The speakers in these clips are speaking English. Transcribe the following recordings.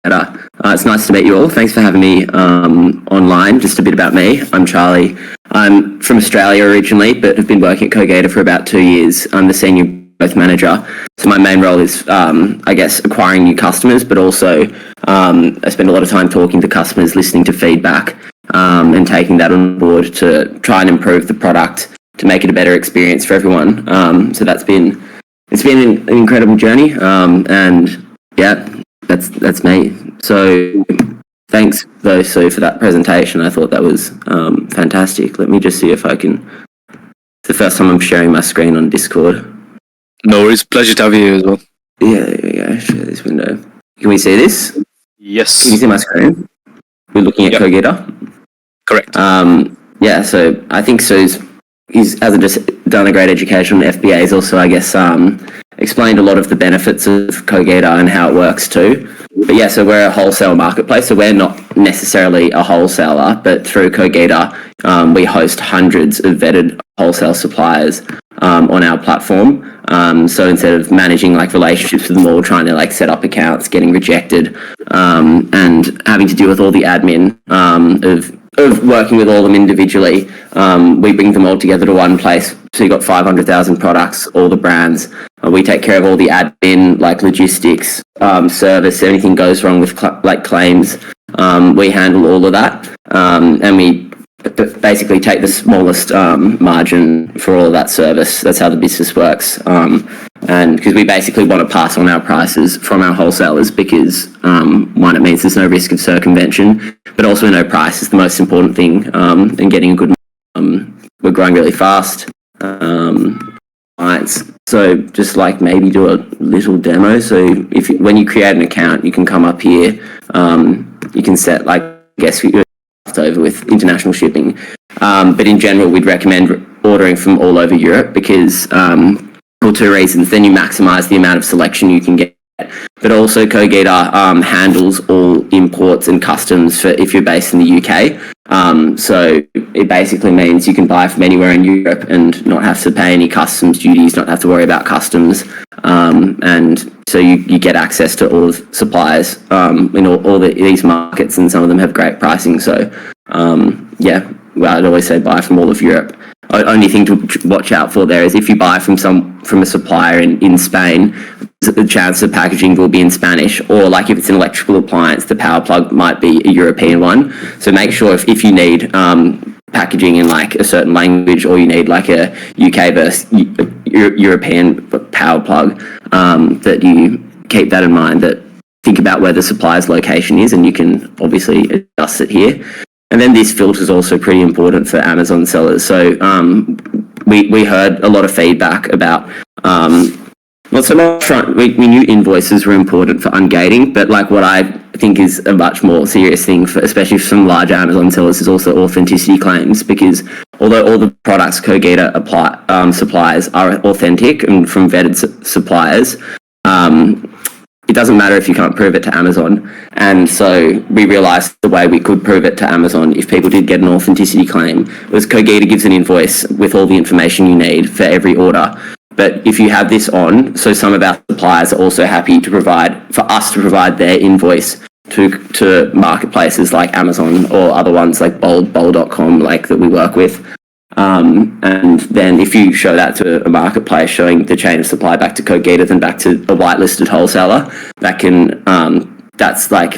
It's nice to meet you all. Thanks for having me online. Just a bit about me. I'm Charlie. I'm from Australia originally, but have been working at Qogita for about 2 years. I'm the senior growth manager. So my main role is, acquiring new customers, but also I spend a lot of time talking to customers, listening to feedback, and taking that on board to try and improve the product to make it a better experience for everyone. So it's been an incredible journey, and yeah, that's me. So thanks though, Sue, for that presentation. I thought that was fantastic. Let me just see if I can. It's the first time I'm sharing my screen on Discord. No worries, pleasure to have you here as well. Yeah, there we go. Share this window. Can we see this? Yes. Can you see my screen? We're looking at Qogita. Correct. So I think Sue's hasn't just done a great education on FBA. He's also, I guess, explained a lot of the benefits of Qogita and how it works too. But yeah, so we're a wholesale marketplace, so we're not necessarily a wholesaler, but through Qogita, we host hundreds of vetted wholesale suppliers on our platform. So instead of managing like relationships with them all, trying to like set up accounts, getting rejected, and having to deal with all the admin of working with all of them individually, we bring them all together to one place. So you've got 500,000 products, all the brands. We take care of all the admin, like logistics, service, anything goes wrong with claims. We handle all of that, and we basically take the smallest margin for all of that service. That's how the business works. And because we basically want to pass on our prices from our wholesalers because, one, it means there's no risk of circumvention, but also no price is the most important thing, and getting a good, we're growing really fast. Clients. So just like maybe do a little demo. So when you create an account, you can come up here, you can set over with international shipping. But in general, we'd recommend ordering from all over Europe because, for two reasons. Then you maximize the amount of selection you can get. But also Qogita handles all imports and customs for if you're based in the UK. So it basically means you can buy from anywhere in Europe and not have to pay any customs duties, not have to worry about customs. And so you get access to all of suppliers in all these markets, and some of them have great pricing. So I'd always say buy from all of Europe. Only thing to watch out for there is if you buy from a supplier in Spain, the chance of packaging will be in Spanish, or like if it's an electrical appliance, the power plug might be a European one. So make sure if you need packaging in like a certain language, or you need like a UK versus European power plug, that you keep that in mind, that think about where the supplier's location is, and you can obviously adjust it here. And then this filter is also pretty important for Amazon sellers. So we heard a lot of feedback about not so much we knew invoices were important for ungating, but like what I think is a much more serious thing for especially for some larger Amazon sellers is also authenticity claims, because although all the products Qogita supplies are authentic and from vetted suppliers, it doesn't matter if you can't prove it to Amazon. And so we realised the way we could prove it to Amazon if people did get an authenticity claim was Qogita gives an invoice with all the information you need for every order. But if you have this on, so some of our suppliers are also happy to provide their invoice to marketplaces like Amazon or other ones like bowl.com, like that we work with. And then if you show that to a marketplace showing the chain of supply back to Qogita, then back to a whitelisted wholesaler, that can that's like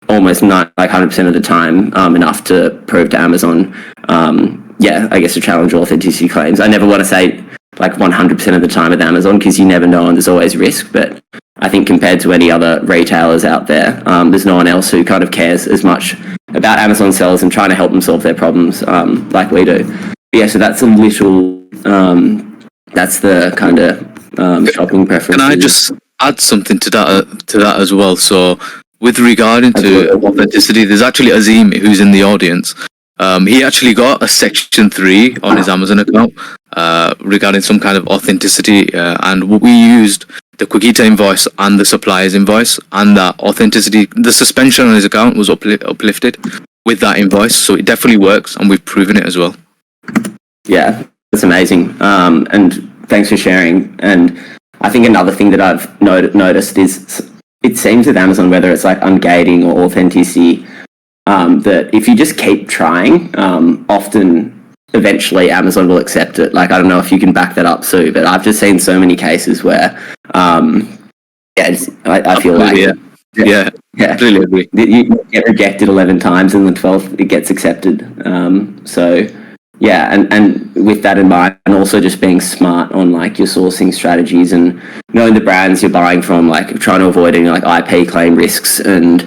almost 100% of the time enough to prove to Amazon. I guess to challenge authenticity claims. I never want to say like 100% of the time with Amazon because you never know and there's always risk. But I think compared to any other retailers out there, there's no one else who kind of cares as much about Amazon sellers and trying to help them solve their problems like we do. Yeah, so that's a little, that's the kind of shopping preference. Can I just add something to that as well? So with regarding to authenticity, there's actually Azim who's in the audience. He actually got a Section 3 on his Amazon account regarding some kind of authenticity, and we used the Qogita invoice and the supplier's invoice, and that authenticity, the suspension on his account was uplifted with that invoice, so it definitely works, and we've proven it as well. Yeah, that's amazing, and thanks for sharing. And I think another thing that I've noticed is it seems with Amazon, whether it's like ungating or authenticity, that if you just keep trying, often eventually Amazon will accept it. Like, I don't know if you can back that up, Sue, but I've just seen so many cases where, I feel like... Yeah, really agree. You get rejected 11 times and the 12th it gets accepted. So yeah, and with that in mind, and also just being smart on like your sourcing strategies and knowing the brands you're buying from, like trying to avoid any like IP claim risks, and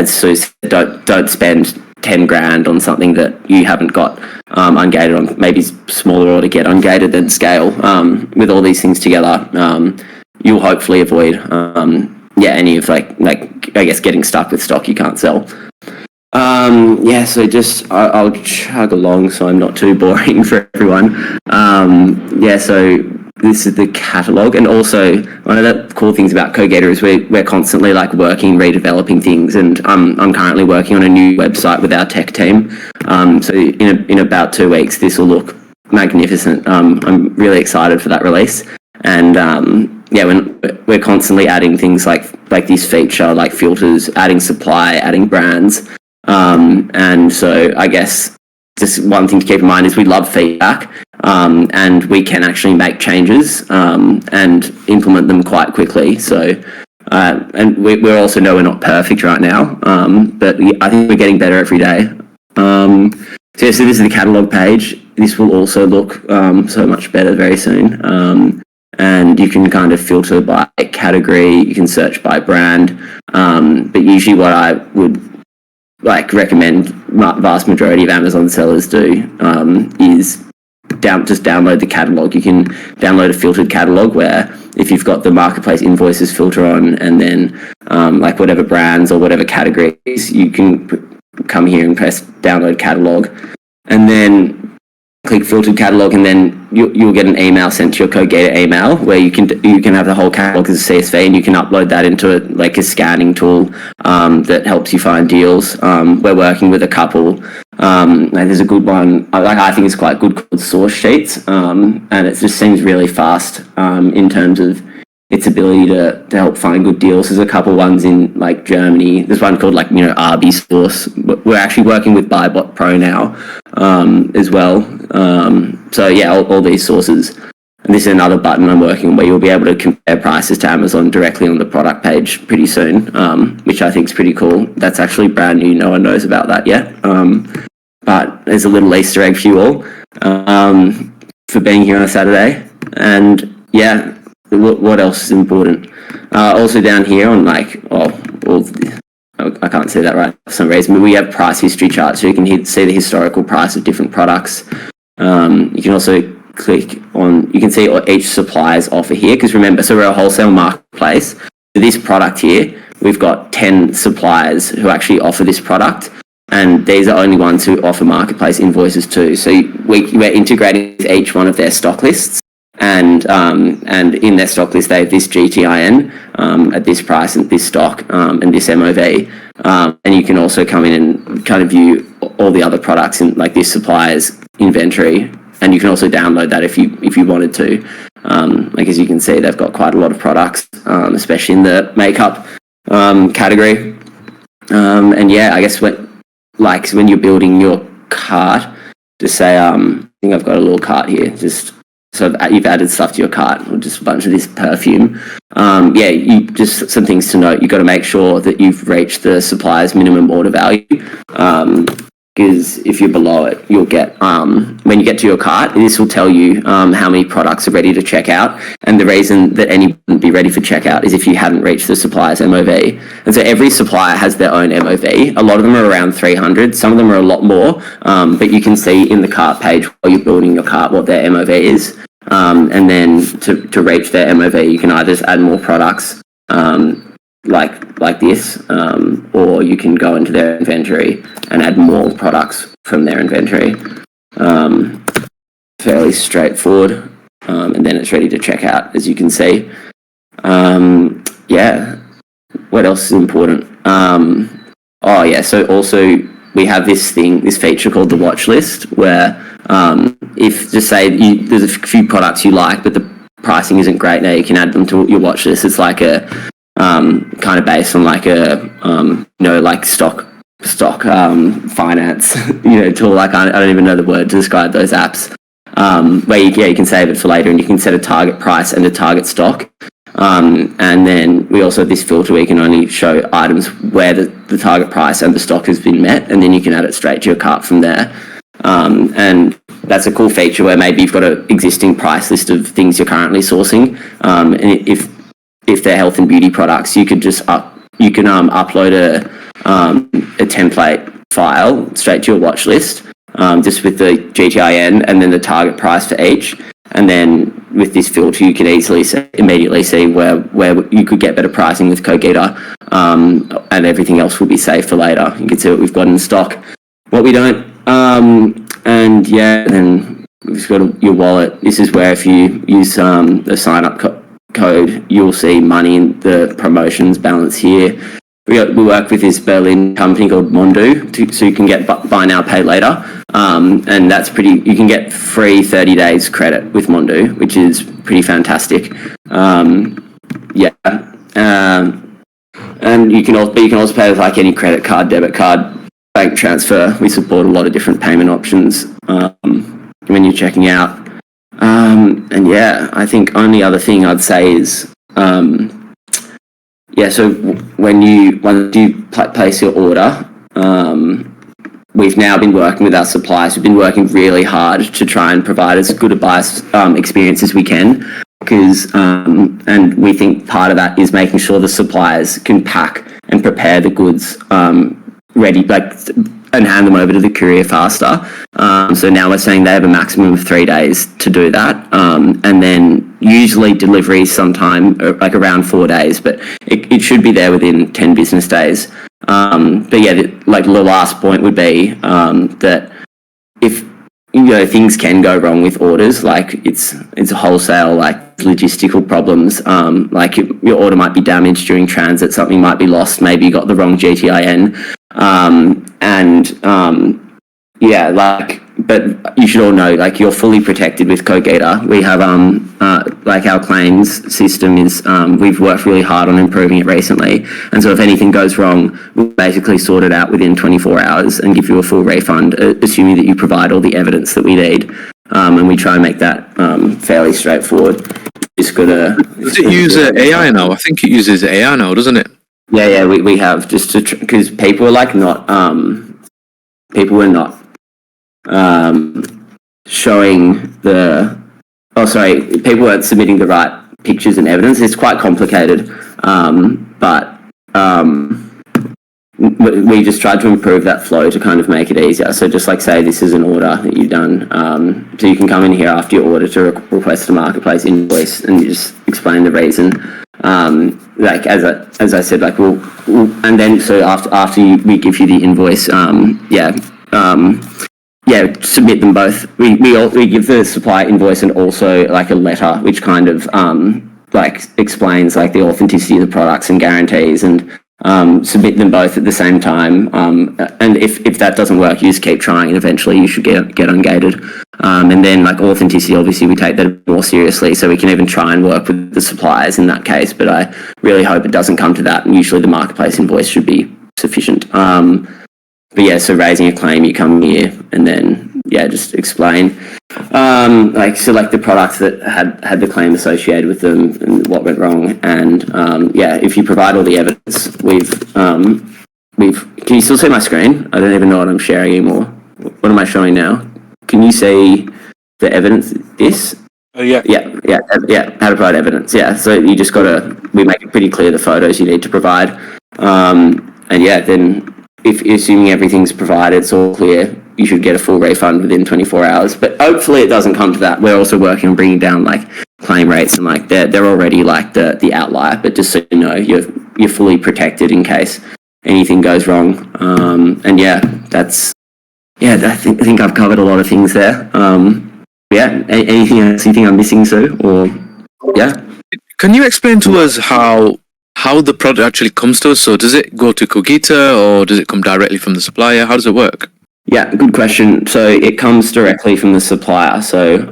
so don't spend 10 grand on something that you haven't got ungated on. Maybe smaller order, get ungated, then scale. With all these things together, you'll hopefully avoid any of like I guess getting stuck with stock you can't sell. So just I'll chug along so I'm not too boring for everyone. So this is the catalog, and also one of the cool things about Qogita is we're constantly like working, redeveloping things, and I'm currently working on a new website with our tech team. So in about 2 weeks this will look magnificent. I'm really excited for that release, and when we're constantly adding things like this feature, like filters, adding supply, adding brands. And so I guess just one thing to keep in mind is we love feedback, and we can actually make changes and implement them quite quickly. So, and we also know we're not perfect right now, but I think we're getting better every day. So this is the catalog page. This will also look so much better very soon. And you can kind of filter by category, you can search by brand, but usually what I would recommend vast majority of Amazon sellers do is just download the catalog. You can download a filtered catalog where if you've got the marketplace invoices filter on, and then whatever brands or whatever categories, you can come here and press download catalog, and then click filtered catalog, and then you'll get an email sent to your Qogita email where you can have the whole catalog as a CSV, and you can upload that into a scanning tool that helps you find deals. We're working with a couple. There's a good one, I think it's quite good, called Source Sheets, and it just seems really fast in terms of its ability to help find good deals. There's a couple ones in Germany. There's one called RB Source. We're actually working with Buybot Pro now as well. All these sources. And this is another button I'm working on where you'll be able to compare prices to Amazon directly on the product page pretty soon, which I think is pretty cool. That's actually brand new. No one knows about that yet. But there's a little Easter egg for you all for being here on a Saturday. And what else is important? Also down here on I can't say that right for some reason, but we have price history charts, so you can see the historical price of different products. You can also you can see each supplier's offer here, because remember, so we're a wholesale marketplace. For this product here, we've got 10 suppliers who actually offer this product, and these are only ones who offer marketplace invoices too. So we're integrating with each one of their stock lists. And in their stock list, they have this GTIN at this price and this stock and this MOV. And you can also come in and kind of view all the other products in this supplier's inventory. And you can also download that if you wanted to. As you can see, they've got quite a lot of products, especially in the makeup category. I guess when you're building your cart, just say, I think I've got a little cart here, so you've added stuff to your cart, or just a bunch of this perfume. You just some things to note. You've got to make sure that you've reached the supplier's minimum order value, because if you're below it, you'll get, when you get to your cart, this will tell you how many products are ready to check out. And the reason that any wouldn't be ready for checkout is if you hadn't reached the supplier's MOV. And so every supplier has their own MOV. A lot of them are around 300. Some of them are a lot more, but you can see in the cart page while you're building your cart what their MOV is. And then to reach their MOV, you can either just add more products like this, or you can go into their inventory and add more products from their inventory. Fairly straightforward, and then it's ready to check out, as you can see. What else is important? So also we have this feature called the watch list, where if just say there's a few products you like but the pricing isn't great, now you can add them to your watch list. It's like a kind of based on like a like stock finance tool. Like I don't even know the word to describe those apps, where you can save it for later, and you can set a target price and a target stock. And then we also have this filter where you can only show items where the target price and the stock has been met, and then you can add it straight to your cart from there. And that's a cool feature where maybe you've got an existing price list of things you're currently sourcing, and if they're health and beauty products, you could just upload a template file straight to your watch list, just with the GTIN and then the target price for each. And then with this filter, you can immediately see where you could get better pricing with Qogita, and everything else will be saved for later. You can see what we've got in stock, what we don't, and then we've just got your wallet. This is where if you use the sign up code, you'll see money in the promotions balance here. We work with this Berlin company called Mondu, so you can get buy now, pay later, and that's you can get free 30 days credit with Mondu, which is pretty fantastic. And you can also pay with like any credit card, debit card, bank transfer. We support a lot of different payment options when you're checking out. And yeah, I think only other thing I'd say is so once you place your order, we've now been working with our suppliers. We've been working really hard to try and provide as good a buyer experience as we can, because and we think part of that is making sure the suppliers can pack and prepare the goods ready, and hand them over to the courier faster. So now we're saying they have a maximum of 3 days to do that, and then usually delivery sometime like around 4 days, but it should be there within 10 business days. But yeah, like the last point would be that if things can go wrong with orders, like it's a wholesale, like logistical problems, like your order might be damaged during transit, something might be lost, maybe you got the wrong GTIN, but you should all know, like, you're fully protected with Qogita. We have like our claims system is we've worked really hard on improving it recently, and so if anything goes wrong, we'll basically sort it out within 24 hours and give you a full refund, assuming that you provide all the evidence that we need, and we try and make that fairly straightforward. Does it use AI now? I think it uses AI now, doesn't it? Yeah, we have, just because people were like people were not showing people weren't submitting the right pictures and evidence. It's quite complicated, but we just tried to improve that flow to kind of make it easier. So just like say this is an order that you've done, so you can come in here after your order to request a marketplace invoice, and you just explain the reason. Like as I said, like we'll and then so after we give you the invoice, submit them both. We give the supplier invoice and also like a letter which kind of like explains like the authenticity of the products and guarantees, and submit them both at the same time. And if that doesn't work, you just keep trying, and eventually you should get ungated. And then like authenticity, obviously we take that more seriously, so we can even try and work with the suppliers in that case. But I really hope it doesn't come to that, and usually the marketplace invoice should be sufficient. But yeah, so raising a claim, you come here and then just explain like the products that had the claim associated with them and what went wrong. And if you provide all the evidence, can you still see my screen? I don't even know what I'm sharing anymore. What am I showing now? Can you see the evidence? This? Yeah, how to provide evidence. Yeah, so you just we make it pretty clear the photos you need to provide. Then if assuming everything's provided, it's all clear, you should get a full refund within 24 hours. But hopefully it doesn't come to that. We're also working on bringing down like claim rates, and like they're already like the outlier. But just so you know, you're fully protected in case anything goes wrong. I think I've covered a lot of things there. Anything else you think I'm missing, Sue? Or Can you explain to us how the product actually comes to us? So does it go to Qogita, or does it come directly from the supplier? How does it work? Yeah, good question. So it comes directly from the supplier. So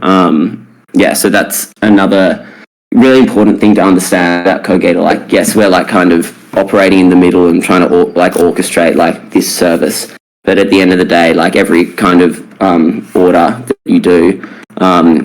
so that's another really important thing to understand about Qogita. Like, yes, we're like kind of operating in the middle and trying to like orchestrate like this service. But at the end of the day, like every kind of order that you do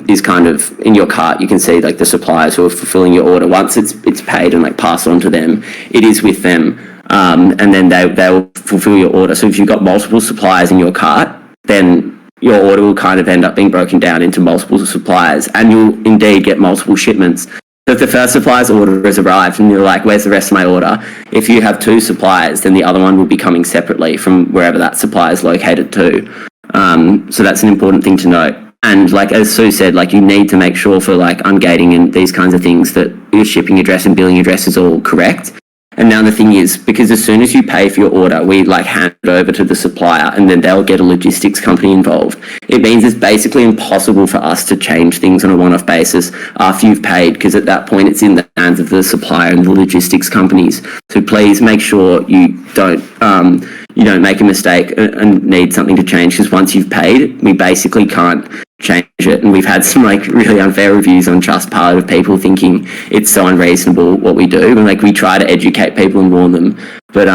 is kind of in your cart. You can see like the suppliers who are fulfilling your order. Once it's paid and like passed on to them, it is with them, and then they will fulfill your order. So if you've got multiple suppliers in your cart, then your order will kind of end up being broken down into multiple suppliers, and you'll indeed get multiple shipments. So if the first supplier's order has arrived and you're like, where's the rest of my order? If you have two suppliers, then the other one will be coming separately from wherever that supplier is located to. So that's an important thing to note. And like, as Sue said, like you need to make sure for like ungating and these kinds of things that your shipping address and billing address is all correct. And now the thing is, because as soon as you pay for your order, we like hand it over to the supplier and then they'll get a logistics company involved. It means it's basically impossible for us to change things on a one-off basis after you've paid, because at that point it's in the hands of the supplier and the logistics companies. So please make sure you don't make a mistake and need something to change, because once you've paid, we basically can't change it. And we've had some like really unfair reviews on Trustpilot of people thinking it's so unreasonable what we do, and like we try to educate people and warn them, but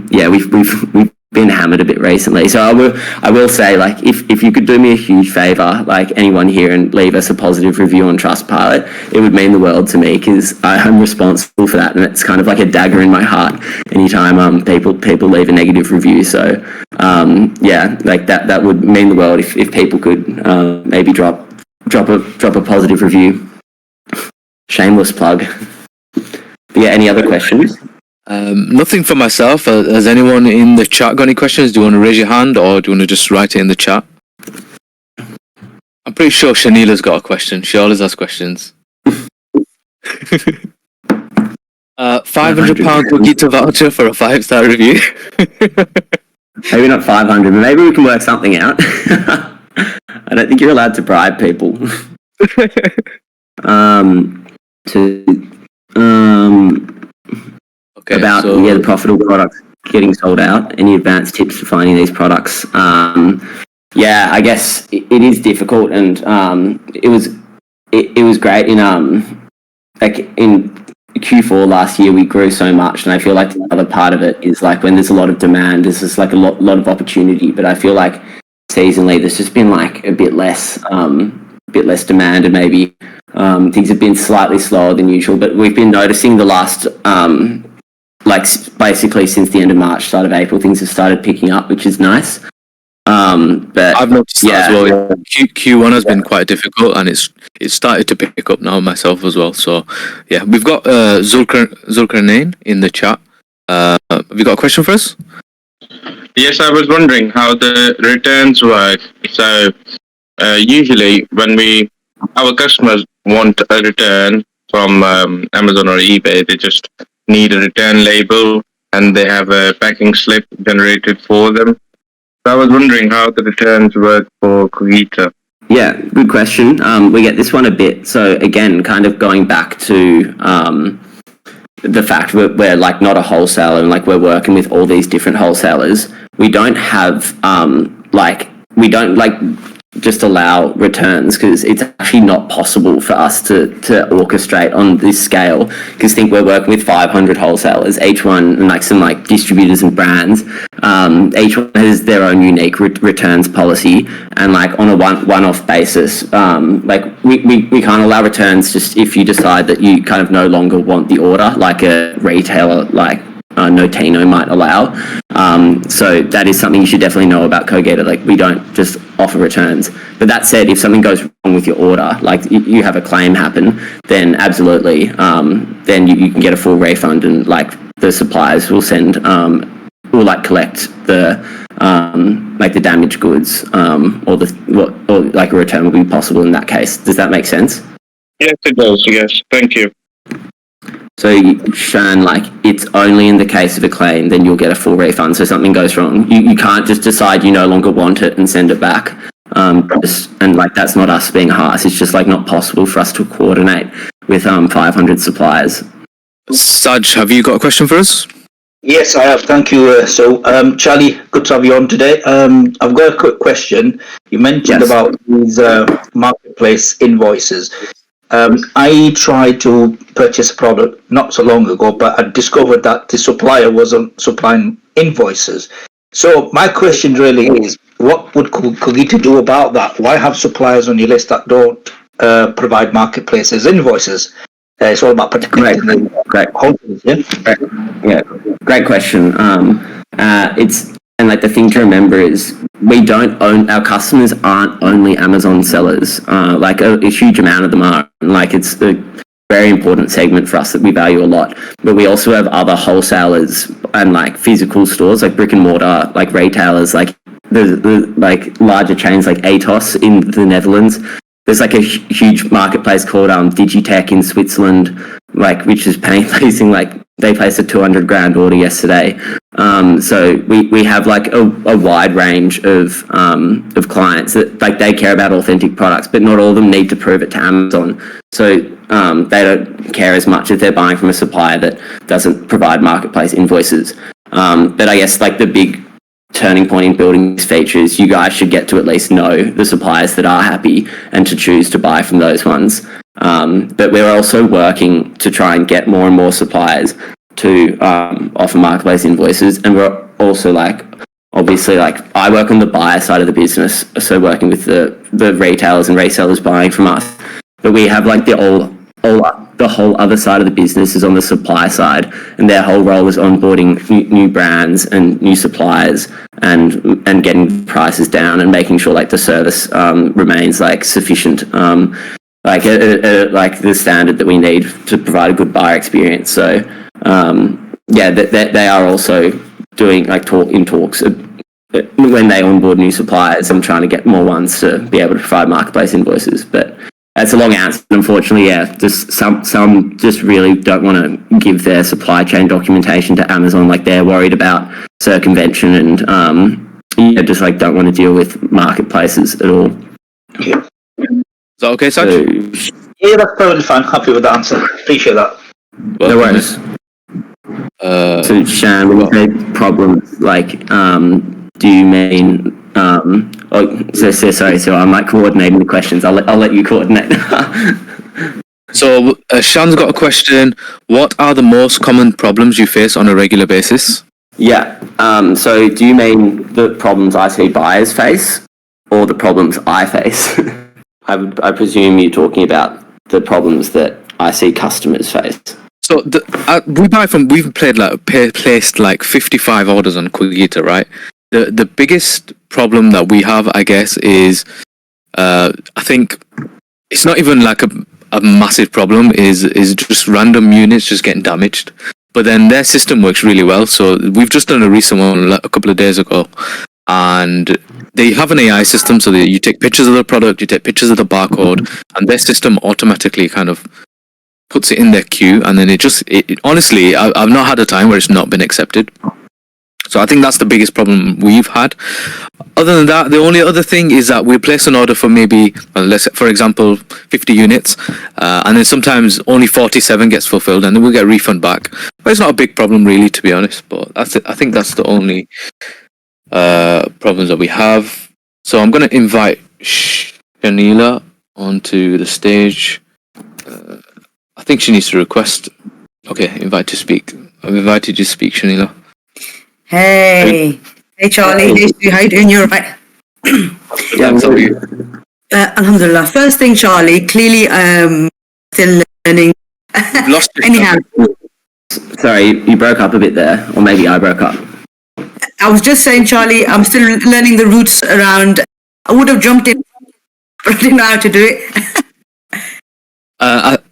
we've been hammered a bit recently. So I will say, like, if you could do me a huge favor, like anyone here, and leave us a positive review on Trustpilot, it would mean the world to me, because I'm responsible for that, and it's kind of like a dagger in my heart anytime people leave a negative review. So like that would mean the world if people could maybe drop a positive review. Shameless plug. But yeah, any other questions? Nothing for myself. Has anyone in the chat got any questions? Do you want to raise your hand, or do you want to just write it in the chat? I'm pretty sure Shanila's got a question. She always has questions. £500 Qogita voucher for a 5-star review. Maybe not 500, but maybe we can work something out. I don't think you're allowed to bribe people. Okay, about the profitable products getting sold out. Any advanced tips for finding these products? I guess it is difficult, and it was great in Q4 last year. We grew so much, and I feel like the other part of it is like when there's a lot of demand, there's just like a lot of opportunity. But I feel like seasonally there's just been like a bit less demand, and maybe things have been slightly slower than usual. But we've been noticing the last basically since the end of March, start of April, things have started picking up, which is nice. But I've noticed that as well. Q1 has been quite difficult, and it's started to pick up now myself as well. So yeah, we've got Zulkarnain in the chat. Have you got a question for us? Yes, I was wondering how the returns work. So usually when our customers want a return from Amazon or eBay, they just need a return label and they have a packing slip generated for them. So I was wondering how the returns work for Qogita. Yeah, good question. We get this one a bit. So again, kind of going back to the fact we're like not a wholesaler, and like we're working with all these different wholesalers. We don't have we don't just allow returns, because it's actually not possible for us to orchestrate on this scale, because think we're working with 500 wholesalers, each one, and like some like distributors and brands, each one has their own unique returns policy, and like on a one-off basis, we can't allow returns just if you decide that you kind of no longer want the order, like a retailer like Notino might allow. So that is something you should definitely know about Qogita. Like, we don't just offer returns. But that said, if something goes wrong with your order, like you have a claim happen, then absolutely, then you can get a full refund, and like the suppliers will send will like collect the like the damaged goods, or like a return will be possible in that case. Does that make sense? Yes, it does. Yes, thank you. So, Shan, like, it's only in the case of a claim, then you'll get a full refund. So something goes wrong, you can't just decide you no longer want it and send it back. And like, that's not us being harsh. It's just like not possible for us to coordinate with 500 suppliers. Saj, have you got a question for us? Yes, I have. Thank you. Charlie, good to have you on today. I've got a quick question. You mentioned about these marketplace invoices. I tried to purchase a product not so long ago, but I discovered that the supplier wasn't supplying invoices. So my question really is, what would Qogita do about that? Why have suppliers on your list that don't provide marketplaces invoices? It's all about protecting the wholesalers, yeah? Great question. The thing to remember is we don't own, our customers aren't only Amazon sellers. A huge amount of them are. It's a very important segment for us that we value a lot. But we also have other wholesalers and physical stores, like brick and mortar, retailers, the larger chains like Atos in the Netherlands. There's a huge marketplace called Digitech in Switzerland, which is placing they placed a 200 grand order yesterday. So we have a wide range of clients that they care about authentic products, but not all of them need to prove it to Amazon. So they don't care as much if they're buying from a supplier that doesn't provide marketplace invoices. But I guess the big turning point in building these features, you guys should get to at least know the suppliers that are happy and to choose to buy from those ones. But we're also working to try and get more and more suppliers to offer marketplace invoices. And we're also obviously I work on the buyer side of the business, so working with the retailers and resellers buying from us. But we have the whole other side of the business is on the supply side, and their whole role is onboarding new brands and new suppliers and getting prices down and making sure the service remains sufficient, the standard that we need to provide a good buyer experience. So they are also doing talks when they onboard new suppliers and trying to get more ones to be able to provide marketplace invoices. But that's a long answer. Unfortunately, just some just really don't want to give their supply chain documentation to Amazon. They're worried about circumvention and just don't want to deal with marketplaces at all. Yeah. Is that okay, Saj? Yeah, that's totally fine. Happy with the answer. Appreciate that. No worries. So Shan, when you say problems, do you mean? Sorry. So I'm coordinating the questions. I'll let you coordinate. So Shan's got a question. What are the most common problems you face on a regular basis? Yeah. So do you mean the problems I see buyers face, or the problems I face? I presume you're talking about the problems that I see customers face. So we've placed 55 orders on Qogita, right? The biggest problem that we have, I guess, is I think it's not even a massive problem. Is just random units just getting damaged. But then their system works really well. So we've just done a recent one a couple of days ago, and they have an AI system. So that you take pictures of the product, you take pictures of the barcode, and their system automatically kind of puts it in their queue, and then it honestly, I've not had a time where it's not been accepted. So I think that's the biggest problem we've had. Other than that, the only other thing is that we place an order for maybe, let's say, for example, 50 units, and then sometimes only 47 gets fulfilled, and then we'll get a refund back. But it's not a big problem, really, to be honest. But that's it. I think that's the only problems that we have. So I'm going to invite Shanila onto the stage. I think she needs to request. Okay, invite to speak. I've invited you to speak, Shanila. Hey Charlie, hey Stu, how you doing? You're right. Yeah, sorry. Alhamdulillah. First thing, Charlie, clearly still learning. You've lost your Anyhow, Sorry, you broke up a bit there, or maybe I broke up. I was just saying, Charlie, I'm still learning the roots around. I would have jumped in, but I didn't know how to do it.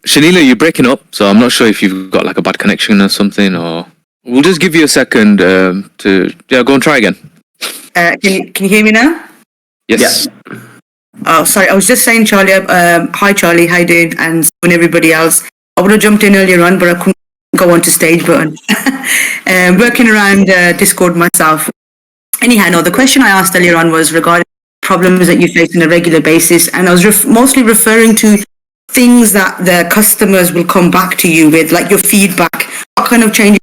Shanila, you're breaking up, so I'm not sure if you've got a bad connection or something, or we'll just give you a second to go and try again. Can you hear me now? Yes. Yeah. Oh, sorry. I was just saying, Charlie. Hi, Charlie. How you doing? And everybody else. I would have jumped in earlier on, but I couldn't go onto stage button. Working around Discord myself. Anyhow, no. The question I asked earlier on was regarding problems that you face on a regular basis, and I was mostly referring to things that the customers will come back to you with, like your feedback. What kind of changes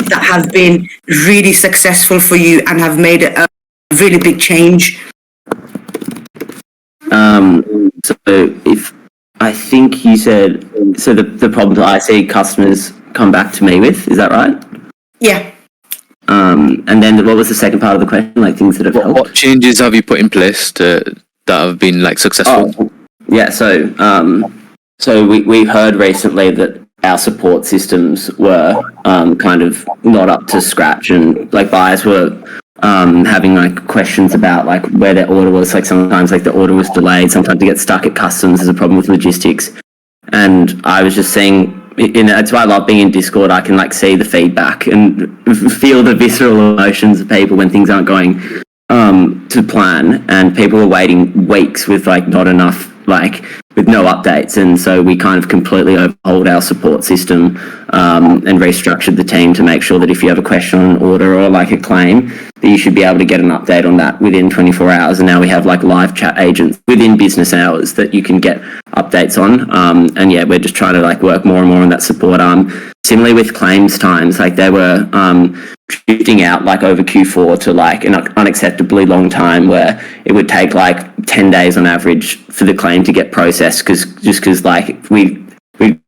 that have been really successful for you and have made a really big change? So if I think you said, so the problem that I see customers come back to me with, is that right? Yeah. And then what was the second part of the question? Like things that have helped? What changes have you put in place that have been like successful? Oh, yeah. So we heard recently that our support systems were kind of not up to scratch, and like buyers were having like questions about like where their order was. Like sometimes like the order was delayed. Sometimes they get stuck at customs. There's a problem with logistics. And I was just saying, that's why I love being in Discord. I can like see the feedback and feel the visceral emotions of people when things aren't going to plan, and people are waiting weeks with like not enough, like with no updates. And so we kind of completely overhauled our support system and restructured the team to make sure that if you have a question on an order or like a claim, that you should be able to get an update on that within 24 hours. And now we have like live chat agents within business hours that you can get updates on. And yeah, we're just trying to like work more and more on that support arm. Similarly with claims times, like they were shifting out like over Q4 to like an unacceptably long time, where it would take like 10 days on average for the claim to get processed, because like we've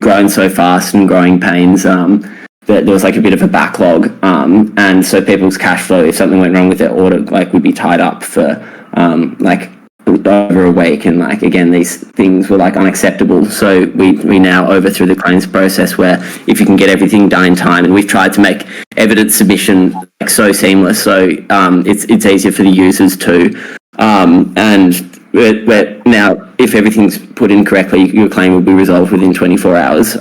grown so fast and growing pains that there was like a bit of a backlog, and so people's cash flow, if something went wrong with their order, like would be tied up for like over a week. And like again, these things were like unacceptable. So we now overthrew the claims process, where if you can get everything done in time, and we've tried to make evidence submission like so seamless, so it's easier for the users too. And we're now, if everything's put in correctly, your claim will be resolved within 24 hours.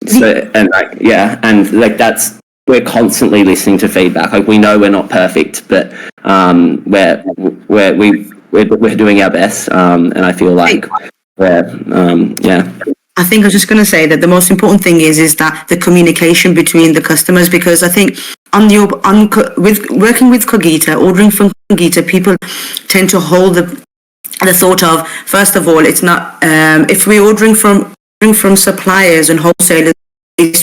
So and like yeah, and like that's, we're constantly listening to feedback. Like we know we're not perfect, but we're doing our best, and I feel like yeah. I think I was just going to say that the most important thing is that the communication between the customers, because I think with working with Qogita, ordering from Qogita, people tend to hold the thought of, first of all, it's not if we're ordering from suppliers and wholesalers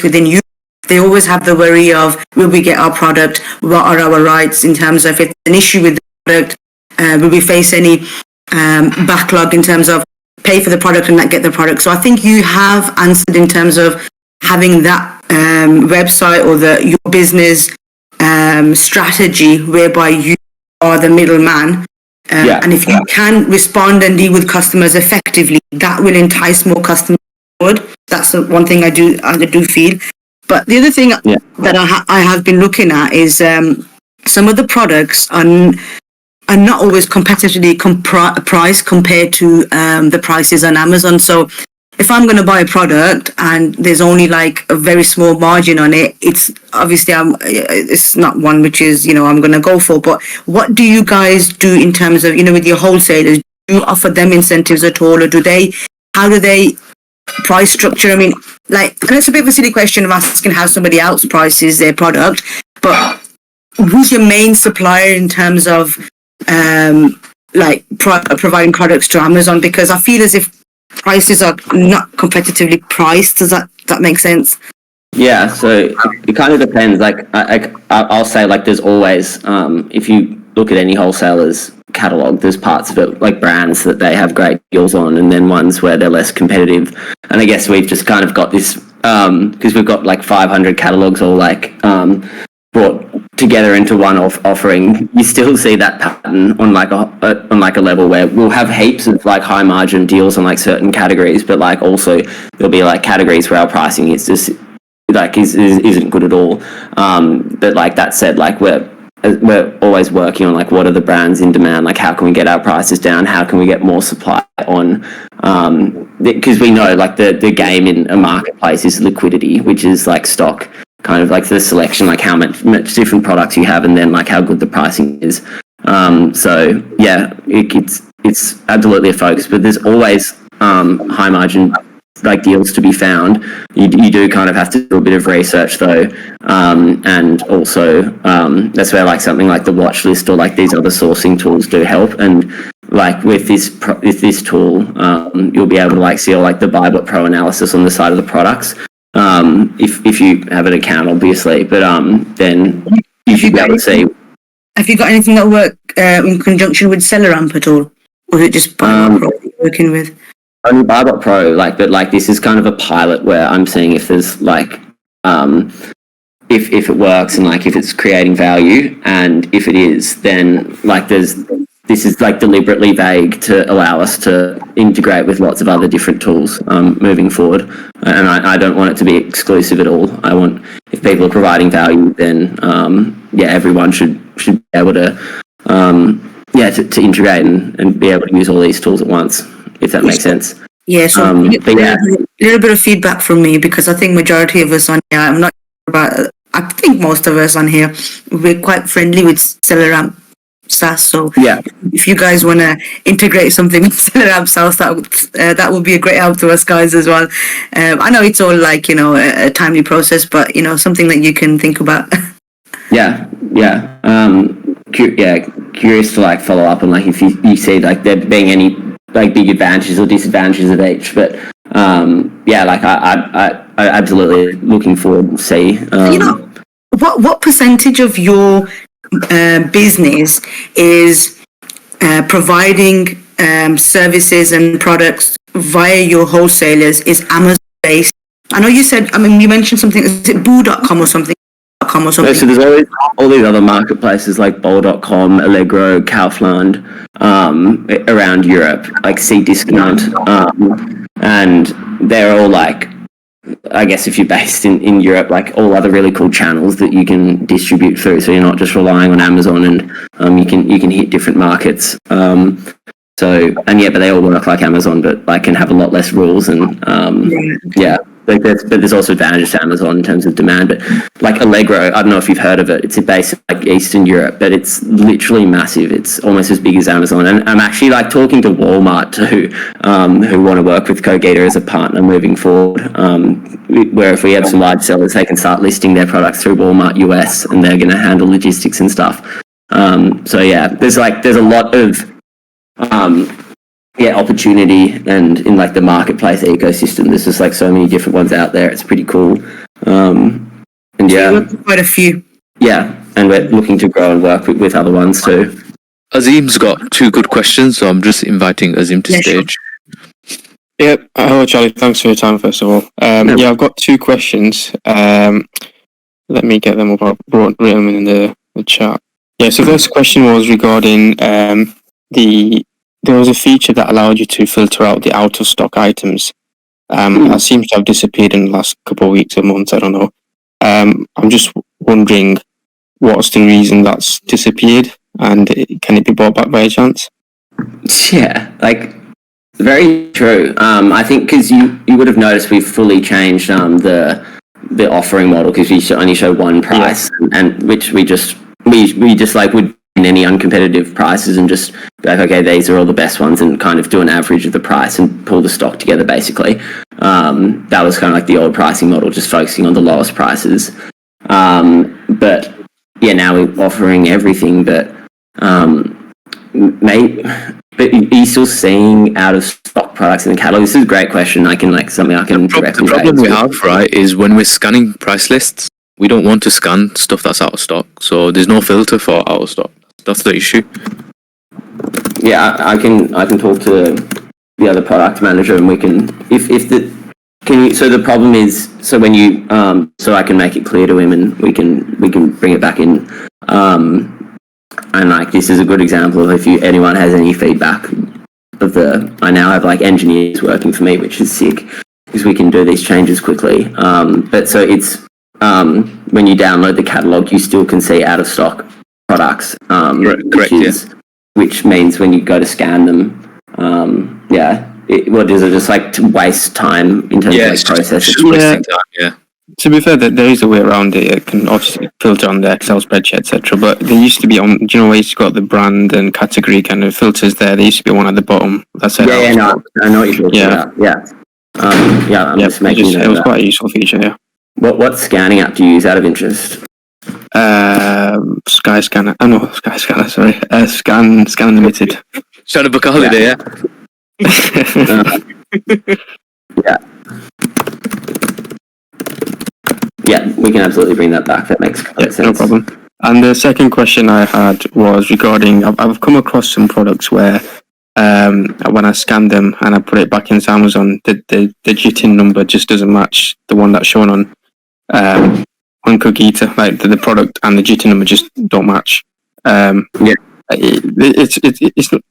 within you, they always have the worry of, will we get our product? What are our rights in terms of if it's an issue with the product? Will we face any backlog in terms of pay for the product and not get the product? So I think you have answered in terms of having that website or your business strategy whereby you are the middleman. And if you can respond and deal with customers effectively, that will entice more customers forward. That's the one thing I do feel. But the other thing that I have been looking at is some of the products are not always competitively priced compared to the prices on Amazon. So if I'm going to buy a product and there's only like a very small margin on it, it's obviously it's not one which is, I'm going to go for. But what do you guys do in terms of, with your wholesalers? Do you offer them incentives at all, or how do they price structure? I mean, like, and it's a bit of a silly question of asking how somebody else prices their product, but who's your main supplier in terms of providing products to Amazon? Because I feel as if prices are not competitively priced. Does that make sense? Yeah, so it kind of depends. Like I'll say, like, there's always if you look at any wholesaler's catalog, there's parts of it, like brands that they have great deals on, and then ones where they're less competitive. And I guess we've just kind of got this because we've got like 500 catalogs all like brought together into one offering. You still see that pattern on like a level where we'll have heaps of like high margin deals on like certain categories, but like also there'll be like categories where our pricing is just like isn't good at all. But like that said, like we're always working on like what are the brands in demand, like how can we get our prices down, how can we get more supply on, because we know like the game in a marketplace is liquidity, which is like stock, kind of like the selection, like how much different products you have, and then like how good the pricing is. So yeah, it's absolutely a focus, but there's always high margin like deals to be found. You do kind of have to do a bit of research though, and also that's where like something like the watch list or like these other sourcing tools do help. And like with this tool, you'll be able to like see all like the BuyBot Pro analysis on the side of the products, if you have an account, obviously, but then you should be able to see. Have you got anything that work in conjunction with SellerAmp at all? Or is it just Buybot Pro that you're working with? Only Buybot Pro, but this is kind of a pilot where I'm seeing if there's if it works and if it's creating value, and if it is, then this is deliberately vague to allow us to integrate with lots of other different tools moving forward. And I don't want it to be exclusive at all. I want, if people are providing value, then everyone should be able to to integrate and be able to use all these tools at once, if that makes sense. Yeah, so a little bit of feedback from me, because I think majority of us on here, I'm not sure about, I think most of us on here, we're quite friendly with SellerAmp SaaS. So if you guys want to integrate something with SellerAmp SaaS, that would be a great help to us guys as well. I know it's all a timely process, but something that you can think about. Curious to follow up on if you see there being any big advantages or disadvantages of each, but I absolutely looking forward to see. What percentage of your business is providing services and products via your wholesalers is Amazon based? I know you said, you mentioned something, is it boo.com or something? No, so there's always all these other marketplaces like bol.com, Allegro, Kaufland, around Europe, Cdiscount, and they're all I guess if you're based in Europe, all other really cool channels that you can distribute through, so you're not just relying on Amazon, and you can hit different markets. But they all work like Amazon, but can have a lot less rules, and but there's also advantages to Amazon in terms of demand. But Allegro, I don't know if you've heard of it. It's based in Eastern Europe, but it's literally massive. It's almost as big as Amazon. And I'm actually talking to Walmart too, who want to work with Qogita as a partner moving forward. Where if we have some large sellers, they can start listing their products through Walmart US, and they're going to handle logistics and stuff. There's a lot of opportunity, and in the marketplace ecosystem, there's just so many different ones out there. It's pretty cool. Quite a few. Yeah, and we're looking to grow and work with other ones too. Azim's got two good questions, so I'm just inviting Azim to stage. Sure. Yeah, hello Charlie, thanks for your time first of all. I've got two questions. Let me get them up. I brought them in the chat. Yeah, so the first question was regarding there was a feature that allowed you to filter out the out of stock items. That seems to have disappeared in the last couple of weeks or months, I don't know. I'm just wondering what's the reason that's disappeared, and can it be brought back by a chance? Yeah, very true. I think because you would have noticed we've fully changed the offering model, because we only show one price, and which we just would in any uncompetitive prices and just be okay, these are all the best ones, and kind of do an average of the price and pull the stock together basically. That was kind of the old pricing model, just focusing on the lowest prices. But now we're offering everything, but but are you still seeing out of stock products in the catalog? This is a great question. I can something I can direct. The problem we have, right, is when we're scanning price lists, we don't want to scan stuff that's out of stock, so there's no filter for out of stock. That's the issue. Yeah, I can talk to the other product manager, and we can so the problem is, so when you so I can make it clear to him, and we can bring it back in, and this is a good example of if anyone has any feedback of I now have engineers working for me, which is sick, because we can do these changes quickly. But so it's when you download the catalog, you still can see out of stock products, correct, which means when you go to scan them, what is it, just to waste time in terms of processing? Just wasting time, To be fair, there is a way around it. It can obviously filter on the Excel spreadsheet, etc. But there used to be where you've got the brand and category kind of filters there. There used to be one at the bottom. That's it. I know what you're talking about. I'm just making it was quite a useful feature. Yeah. What scanning app do you use out of interest? Skyscanner. Oh no, Skyscanner. Sorry, Scan Unlimited. Trying to book a holiday, yeah. Yeah, we can absolutely bring that back. That makes sense. No problem. And the second question I had was regarding, I've come across some products where when I scan them and I put it back into Amazon, the JITIN number just doesn't match the one that's shown on Qogita. Like the product and the JITIN number just don't match.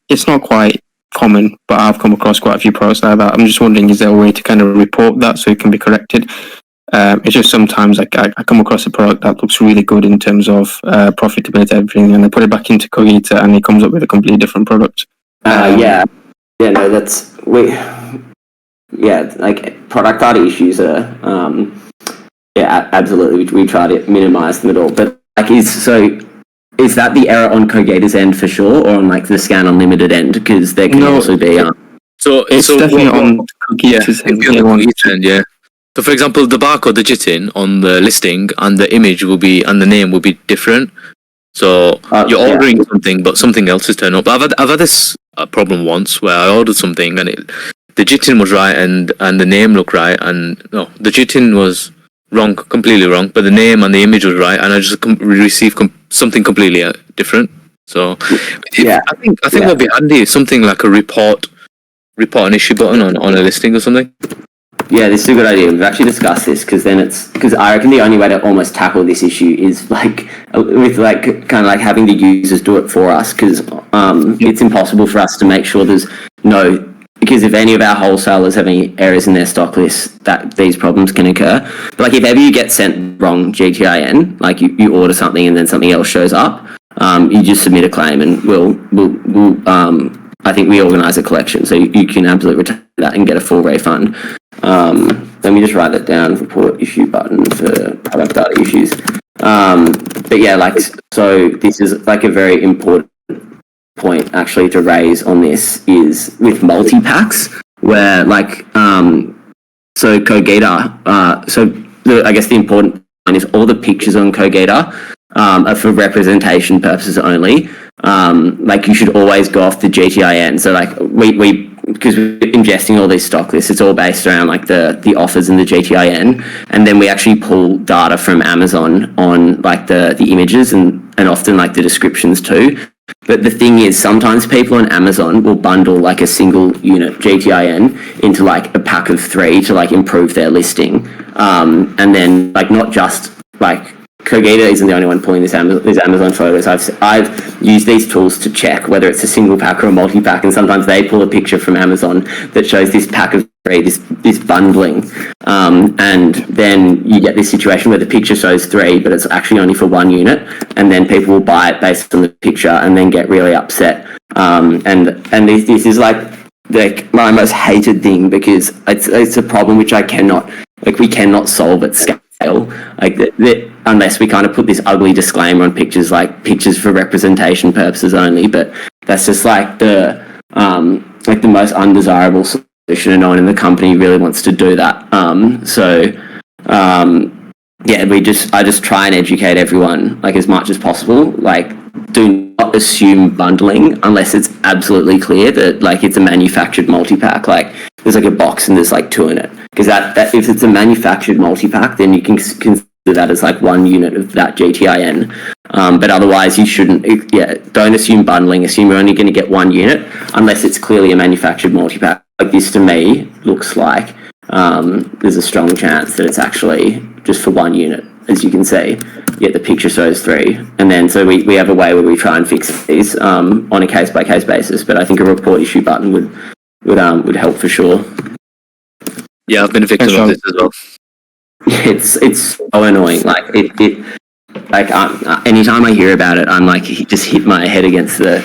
It's not quite common, but I've come across quite a few products like that. I'm just wondering, is there a way to kind of report that so it can be corrected? It's just sometimes I come across a product that looks really good in terms of profitability, everything, and I put it back into Qogita and it comes up with a completely different product. Like product data issues are, absolutely. We try to minimize them at all. But like, is that the error on Qogita's end for sure, or on like the Scan Unlimited end? Because there can also be. So it's definitely on Qogita's end. Yeah. So, for example, the barcode, the JITIN on the listing and the image will be, and the name will be different. So you're ordering something, but something else is turned up. I've had this problem once where I ordered something and the JITIN was right and the name looked right, and no, the JITIN was wrong, completely wrong, but the name and the image was right, and I just received something completely different. So I think what'd be handy is something like a report an issue button on a listing or something. Yeah, this is a good idea. We've actually discussed this because I reckon the only way to almost tackle this issue is with having the users do it for us, because it's impossible for us to make sure because if any of our wholesalers have any errors in their stock list, that these problems can occur. But like, if ever you get sent wrong GTIN, like you order something and then something else shows up, you just submit a claim and we'll I think we organise a collection, so you can absolutely return that and get a full refund. Let me just write that down. Report issue button for product data issues. But yeah, so this is like a very important point actually to raise on this is with multi-packs, where so Qogita. I guess the important point is all the pictures on Qogita are for representation purposes only. You should always go off the GTIN. So because we're ingesting all these stock lists, it's all based around the offers and the GTIN, and then we actually pull data from Amazon on the images and often the descriptions too. But the thing is, sometimes people on Amazon will bundle a single unit GTIN into a pack of 3 to improve their listing, and then not just Qogita isn't the only one pulling these Amazon photos. I've used these tools to check whether it's a single pack or a multi-pack, and sometimes they pull a picture from Amazon that shows this pack of 3, this bundling, and then you get this situation where the picture shows 3, but it's actually only for 1 unit, and then people will buy it based on the picture and then get really upset. And this is my most hated thing, because it's a problem which we cannot solve at scale. Unless we kind of put this ugly disclaimer on pictures, pictures for representation purposes only. But that's just the most undesirable solution, and no one in the company really wants to do that. I just try and educate everyone as much as possible. Do not assume bundling unless it's absolutely clear that it's a manufactured multi-pack. There's a box and there's 2 in it, because that if it's a manufactured multi-pack, then you can consider that as 1 unit of that GTIN. But otherwise you shouldn't. Don't assume bundling. Assume you're only going to get 1 unit unless it's clearly a manufactured multi-pack. This to me looks like there's a strong chance that it's actually just for 1 unit, as you can see. Yet the picture shows 3, and then so we have a way where we try and fix these on a case by case basis. But I think a report issue button would help for sure. Yeah, I've been a victim of this as well. It's so annoying. Anytime I hear about it, I'm just hit my head against the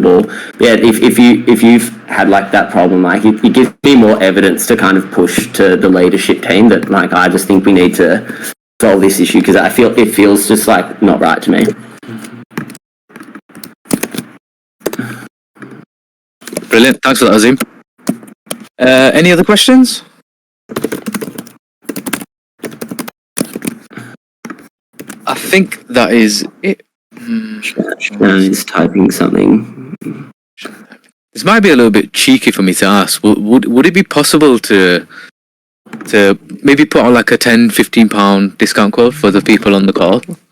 wall. Yeah, if you've had that problem, it gives me more evidence to kind of push to the leadership team that I just think we need to solve this issue, because I feel it feels just not right to me. Brilliant, thanks for that, Azim. Any other questions? I think that is it. He's typing something. This might be a little bit cheeky for me to ask. Would it be possible to maybe put on a £10-15 discount code for the people on the call?